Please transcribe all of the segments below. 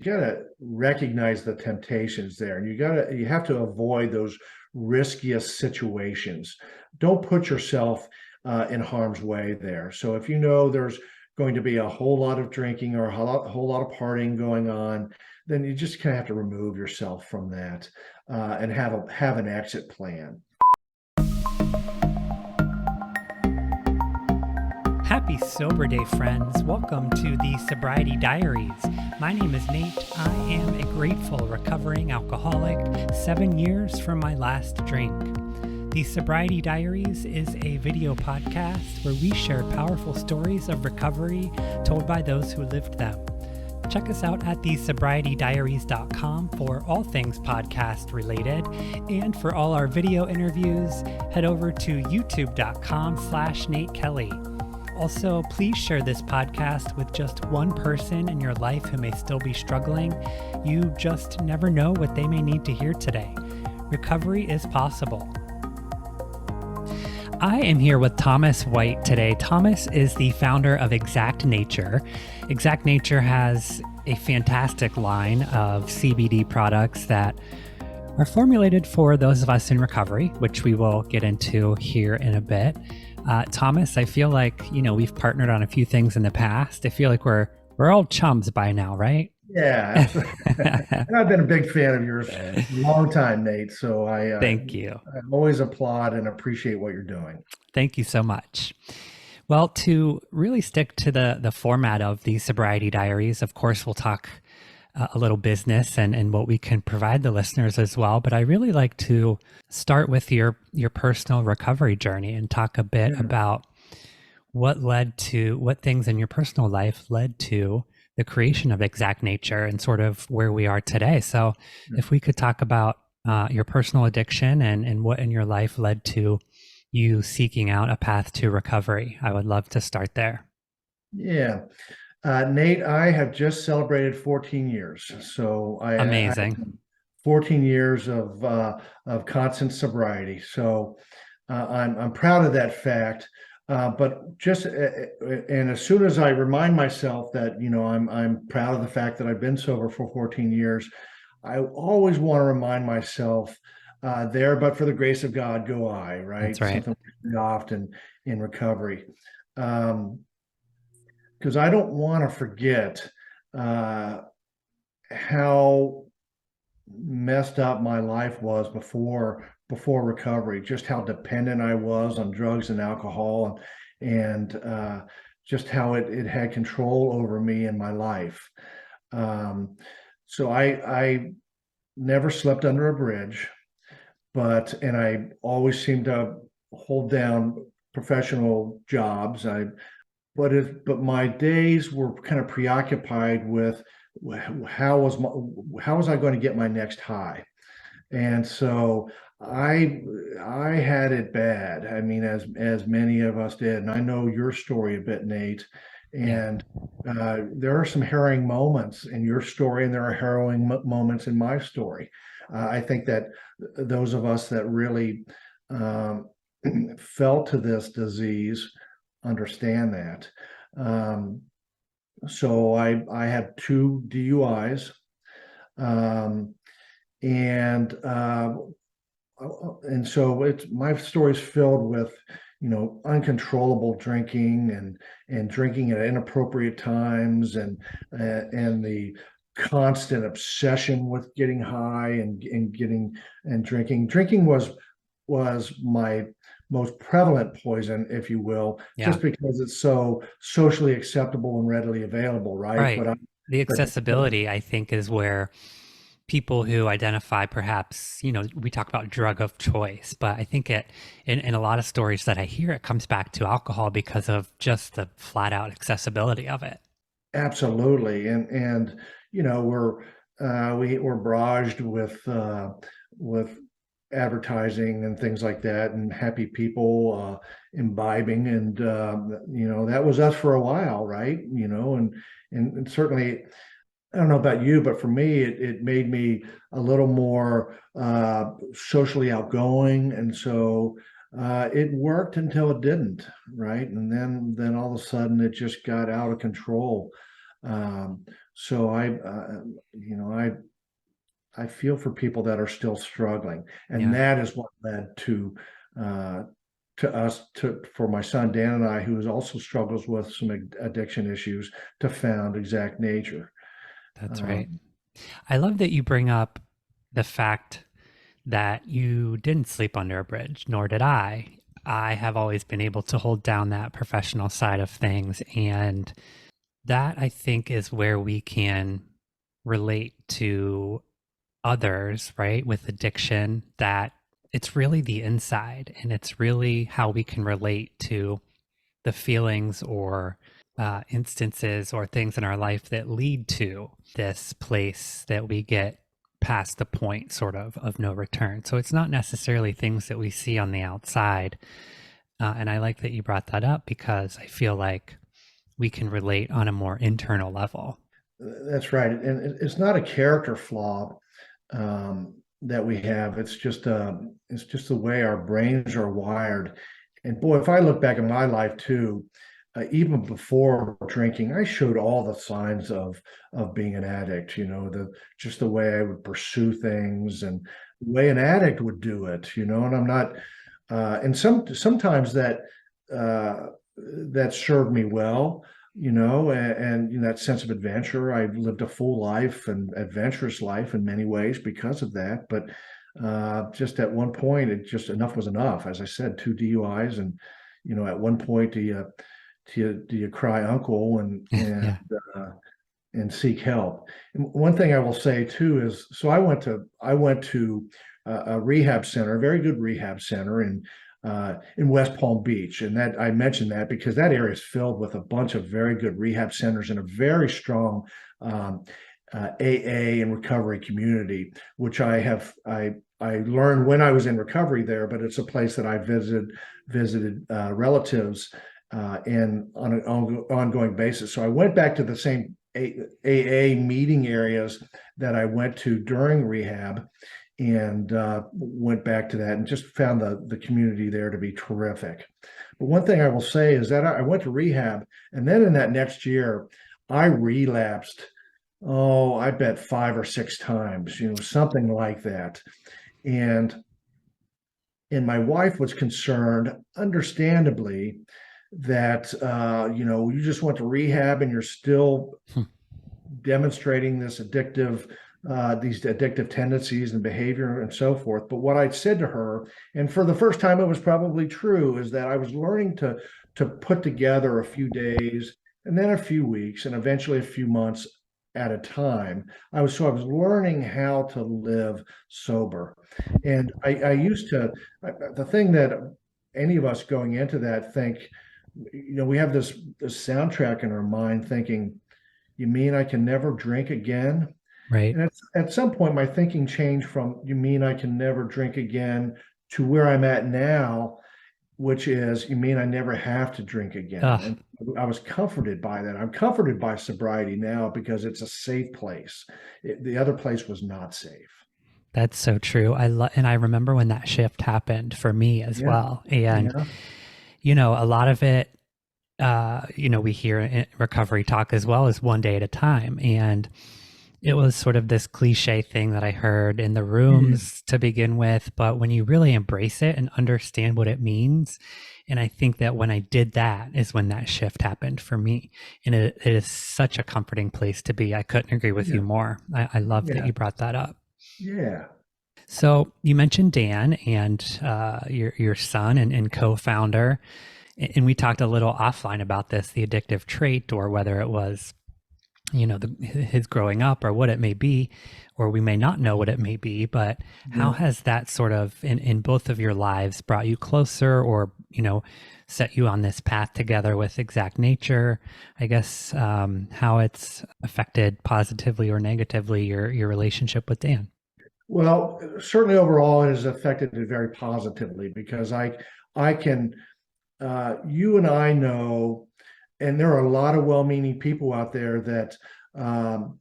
gotta recognize the temptations there, and you have to avoid those riskiest situations. Don't put yourself in harm's way there. So if you know there's going to be a whole lot of drinking or a whole lot of partying going on, then you just kind of have to remove yourself from that and have an exit plan. Happy Sober Day, friends. Welcome to the Sobriety Diaries. My name is Nate. I am a grateful recovering alcoholic, 7 years from my last drink. The Sobriety Diaries is a video podcast where we share powerful stories of recovery told by those who lived them. Check us out at thesobrietydiaries.com for all things podcast related. And for all our video interviews, head over to youtube.com/Nate Kelly. Also, please share this podcast with just one person in your life who may still be struggling. You just never know what they may need to hear today. Recovery is possible. I am here with Thomas White today. Thomas is the founder of Exact Nature. Exact Nature has a fantastic line of CBD products that are formulated for those of us in recovery, which we will get into here in a bit. Thomas, I feel like, we've partnered on a few things in the past. I feel like we're all chums by now, right? Yeah, and I've been a big fan of yours a long time, Nate. So Thank you. I always applaud and appreciate what you're doing. Thank you so much. Well, to really stick to the format of the Sobriety Diaries, of course, we'll talk a little business and what we can provide the listeners as well. But I really like to start with your personal recovery journey and talk a bit about what things in your personal life led to the creation of Exact Nature and sort of where we are today. So if we could talk about your personal addiction and what in your life led to you seeking out a path to recovery, I would love to start there. Yeah. Nate, I have just celebrated 14 years. So Amazing. 14 years of constant sobriety. So I'm proud of that fact. But just and as soon as I remind myself that I'm proud of the fact that I've been sober for 14 years, I always want to remind myself there, but for the grace of God, go I. Right? That's right. Something often in recovery. Because I don't want to forget how messed up my life was before recovery, just how dependent I was on drugs and alcohol, and just how it had control over me and my life. So I never slept under a bridge, and I always seemed to hold down professional jobs. But my days were kind of preoccupied with how was I going to get my next high, and so I had it bad. I mean, as many of us did, and I know your story a bit, Nate. And there are some harrowing moments in your story, and there are harrowing moments in my story. I think that those of us that really fell to this disease understand that. So I had 2 DUIs, and so my story's filled with uncontrollable drinking and drinking at inappropriate times and the constant obsession with getting high and drinking. Drinking was my most prevalent poison, if you will, just because it's so socially acceptable and readily available, right? Right. The accessibility, I think, is where people who identify perhaps, we talk about drug of choice, but I think in a lot of stories that I hear, it comes back to alcohol because of just the flat out accessibility of it. Absolutely. And we're barraged with advertising and things like that, and happy people imbibing, and that was us for a while, right? And certainly, I don't know about you, but for me, it made me a little more socially outgoing, and so it worked until it didn't, right? And then all of a sudden, it just got out of control. So I feel for people that are still struggling, and Yeah, that is what led uh, to us to for my son Dan and I, who also struggles with some addiction issues, to found Exact Nature. that's right. Um, I love that you bring up the fact that you didn't sleep under a bridge, nor did I. I have always been able to hold down that professional side of things. And that I think is where we can relate to others, right? With addiction, that it's really the inside and it's really how we can relate to the feelings or instances or things in our life that lead to this place that we get past the point sort of no return. So it's not necessarily things that we see on the outside. And I like that you brought that up because I feel like we can relate on a more internal level. that's right, and it's not a character flaw that we have. It's just the way our brains are wired. And boy, if I look back at my life too, even before drinking, I showed all the signs of being an addict. You know, the just the way I would pursue things and the way an addict would do it. You know, and I'm not. And sometimes uh, that served me well, you know, and you know, that sense of adventure. I lived a full life and adventurous life in many ways because of that. But just at one point, it just enough was enough. As I said, 2 DUIs, and you know, at one point, do you cry uncle Yeah. uh, and seek help? And one thing I will say too is, so I went to a rehab center, a very good rehab center in West Palm Beach, and that I mentioned that because that area is filled with a bunch of very good rehab centers and a very strong um, AA and recovery community, which I learned when I was in recovery there, but it's a place that I visited relatives in on an ongoing basis. So I went back to the same AA meeting areas that I went to during rehab, and went back to that and just found the community there to be terrific. But one thing I will say is that I went to rehab, and then in that next year, I relapsed. Oh, I bet 5 or 6 times, you know, something like that. And my wife was concerned, understandably, that you know, you just went to rehab and you're still demonstrating these addictive tendencies and behavior and so forth. But what I'd said to her, and for the first time it was probably true, is that I was learning to put together a few days and then a few weeks and eventually a few months at a time. I was learning how to live sober. And I used to the thing that any of us going into that think, you know, we have this soundtrack in our mind thinking, you mean I can never drink again? Right. And at some point, my thinking changed from, you mean I can never drink again, to where I'm at now, which is, you mean I never have to drink again? Ugh, And I was comforted by that. I'm comforted by sobriety now because it's a safe place. The other place was not safe. that's so true. And I remember when that shift happened for me as Yeah. well. And Yeah. a lot of it, we hear in recovery talk as well as one day at a time. And it was sort of this cliche thing that I heard in the Yeah. rooms to begin with. But when you really embrace it and understand what it means, and I think that when I did that is when that shift happened for me. And it is such a comforting place to be. I couldn't agree with you Yeah. more. I love that Yeah. you brought that up. Yeah. So you mentioned Dan and your son and co-founder, and we talked a little offline about this, the addictive trait, or whether it was his growing up or what it may be, or we may not know what it may be. But how Yeah. has that sort of in both of your lives brought you closer, or set you on this path together with Exact Nature? I guess how it's affected positively or negatively your relationship with Dan. Well, certainly overall, it has affected it very positively because I can, you and I know, and there are a lot of well-meaning people out there that um,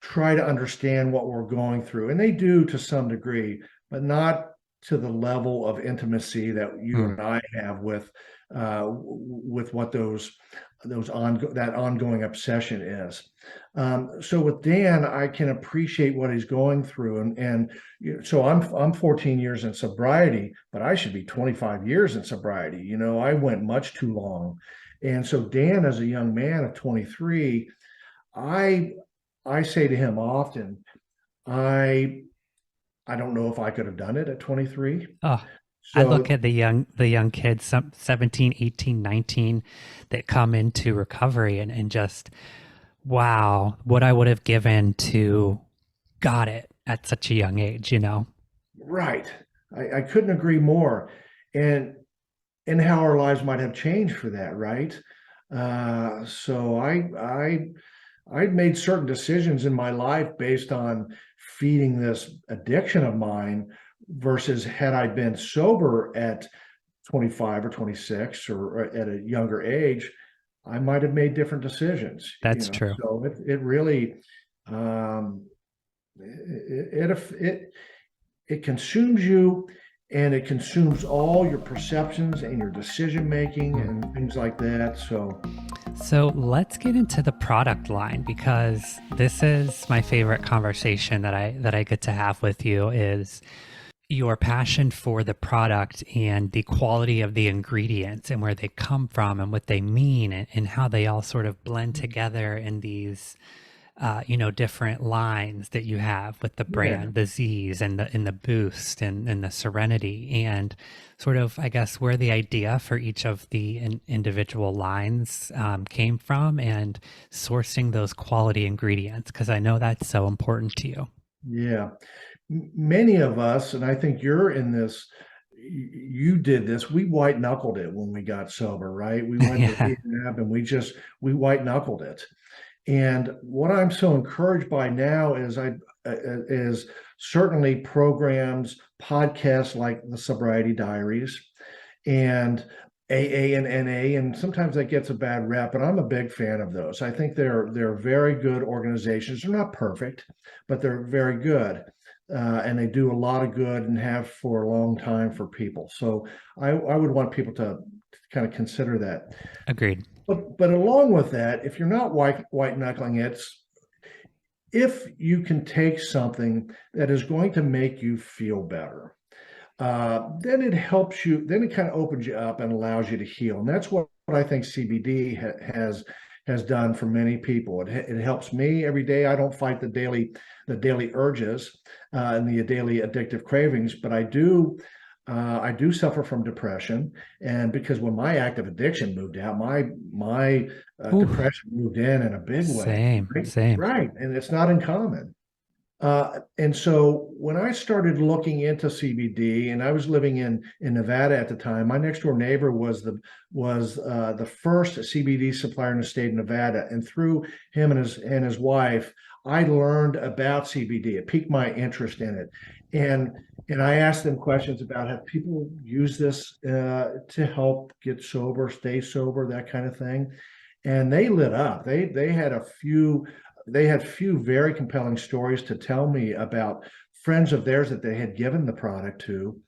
try to understand what we're going through, and they do to some degree, but not to the level of intimacy that you Hmm. and I have with what those that ongoing obsession is. So with Dan, I can appreciate what he's going through, so I'm 14 years in sobriety, but I should be 25 years in sobriety. I went much too long, and so Dan, as a young man of 23, I I say to him often, I I don't know if I could have done it at 23. Oh, I look So at the young kids, some 17, 18, 19, that come into recovery and just, wow, what I would have given to got it at such a young age, you know? right, I couldn't agree more, and how our lives might have changed for that, right? So I'd made certain decisions in my life based on feeding this addiction of mine versus had I been sober at 25 or 26 or at a younger age, I might have made different decisions, That's true. So it really um, it consumes you, and it consumes all your perceptions and your decision making and things like that. So let's get into the product line, because this is my favorite conversation that I get to have with you, is your passion for the product and the quality of the ingredients and where they come from and what they mean, and how they all sort of blend together in these different lines that you have with the Yeah, brand, the Z's and the Boost and the Serenity, and sort of, I guess, where the idea for each of the individual lines came from, and sourcing those quality ingredients, because I know that's so important to you. yeah. Many of us, and I think you're in this, you did this. We white knuckled it when we got sober, right? We went to Yeah, rehab and we white knuckled it. And what I'm so encouraged by now is certainly programs, podcasts like the Sobriety Diaries, and AA and NA, and sometimes that gets a bad rap, but I'm a big fan of those. I think they're very good organizations. They're not perfect, but they're very good. And they do a lot of good and have for a long time for people. So I would want people to kind of consider that. agreed. But along with that, if you're not white knuckling it, if you can take something that is going to make you feel better, then it helps you. Then it kind of opens you up and allows you to heal, and that's what I think CBD has done for many people. It helps me every day. I don't fight the daily urges and the daily addictive cravings, but I do suffer from depression, and because when my active addiction moved out, my Ooh, depression moved in a big way, same, right? same. Right, and it's not uncommon. And so when I started looking into CBD, and I was living in Nevada at the time, my next door neighbor was the first CBD supplier in the state of Nevada, and through him and his wife, I learned about CBD. It piqued my interest in it, and I asked them questions about have people use this to help get sober, stay sober, that kind of thing, and they lit up. They had few very compelling stories to tell me about friends of theirs that they had given the product to,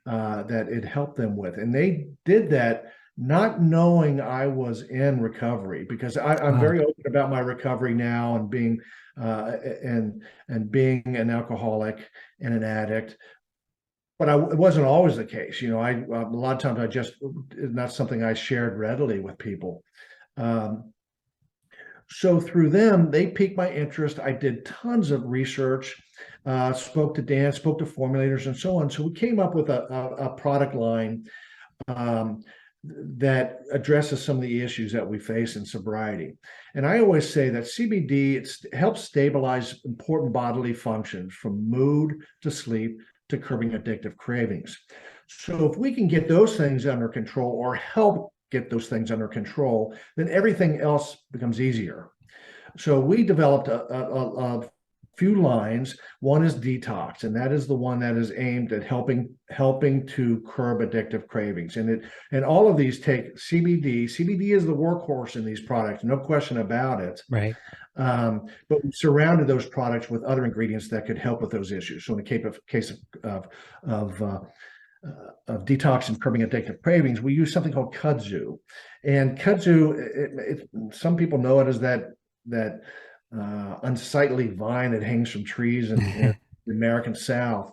that it helped them with. And they did that not knowing I was in recovery, because I'm Wow. very open about my recovery now, and being an alcoholic and an addict. But it wasn't always the case. A lot of times I just not something I shared readily with people. Um, so through them, they piqued my interest. I did tons of research, spoke to Dan, spoke to formulators, and so on. So we came up with a product line um, that addresses some of the issues that we face in sobriety. And I always say that CBD helps stabilize important bodily functions, from mood to sleep to curbing addictive cravings. So if we can get those things under control, or help get those things under control, then everything else becomes easier. So we developed a few lines. One is detox, and that is the one that is aimed at helping to curb addictive cravings. And all of these take CBD. CBD is the workhorse in these products, no question about it. Right. But we surrounded those products with other ingredients that could help with those issues. So in the case of of detox and curbing addictive cravings, we use something called kudzu. And kudzu, some people know it as that unsightly vine that hangs from trees in the American South.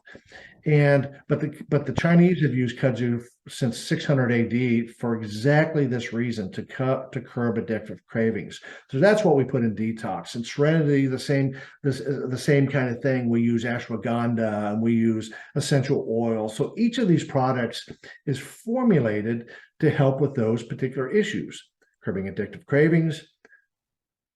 And but the Chinese have used kudzu since 600 AD for exactly this reason, to curb addictive cravings. So that's what we put in detox. And Serenity, the same kind of thing. We use ashwagandha and we use essential oil. So each of these products is formulated to help with those particular issues: curbing addictive cravings,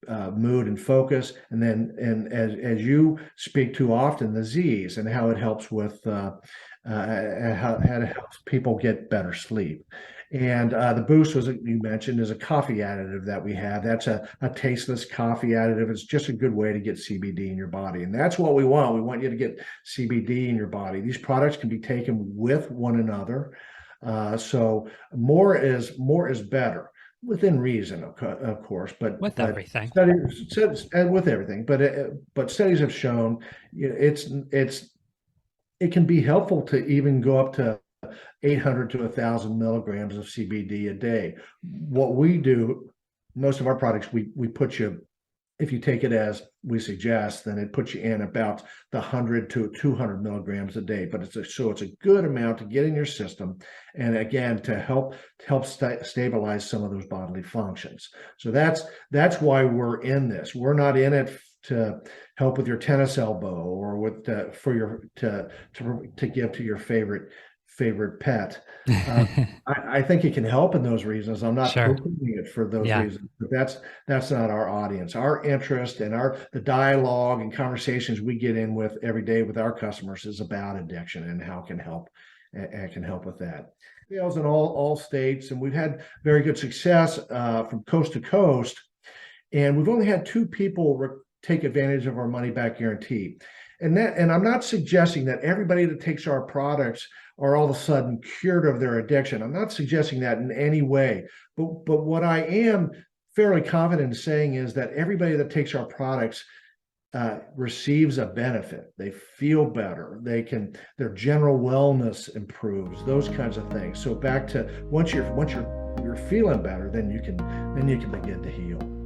mood and focus, and then as you speak too often, the Z's and how it helps with how it helps people get better sleep. And the Boost, was you mentioned, is a coffee additive that we have. That's a tasteless coffee additive. It's just a good way to get CBD in your body, and that's what we want. We want you to get CBD in your body. These products can be taken with one another. So more is better, within reason, of course, With everything. studies and with everything, but studies have shown, it can be helpful to even go up to 800 to 1,000 milligrams of CBD a day. What we do, most of our products, we put you, if you take it as we suggest, then it puts you in about the 100 to 200 milligrams a day. But it's a good amount to get in your system, and again to help stabilize some of those bodily functions. So that's why we're in this. We're not in it to help with your tennis elbow or with to give to your favorite pet. I think it can help in those reasons. I'm not Sure. poo-pooing it for those Yeah. reasons, but that's not our audience. Our interest and the dialogue and conversations we get in with every day with our customers is about addiction and how it can help, and can help with that. Sales in all states, and we've had very good success from coast to coast. And we've only had 2 people take advantage of our money back guarantee. And I'm not suggesting that everybody that takes our products are all of a sudden cured of their addiction. I'm not suggesting that in any way. But what I am fairly confident in saying is that everybody that takes our products receives a benefit. They feel better. Their general wellness improves. Those kinds of things. So back to once you're feeling better, then you can begin to heal.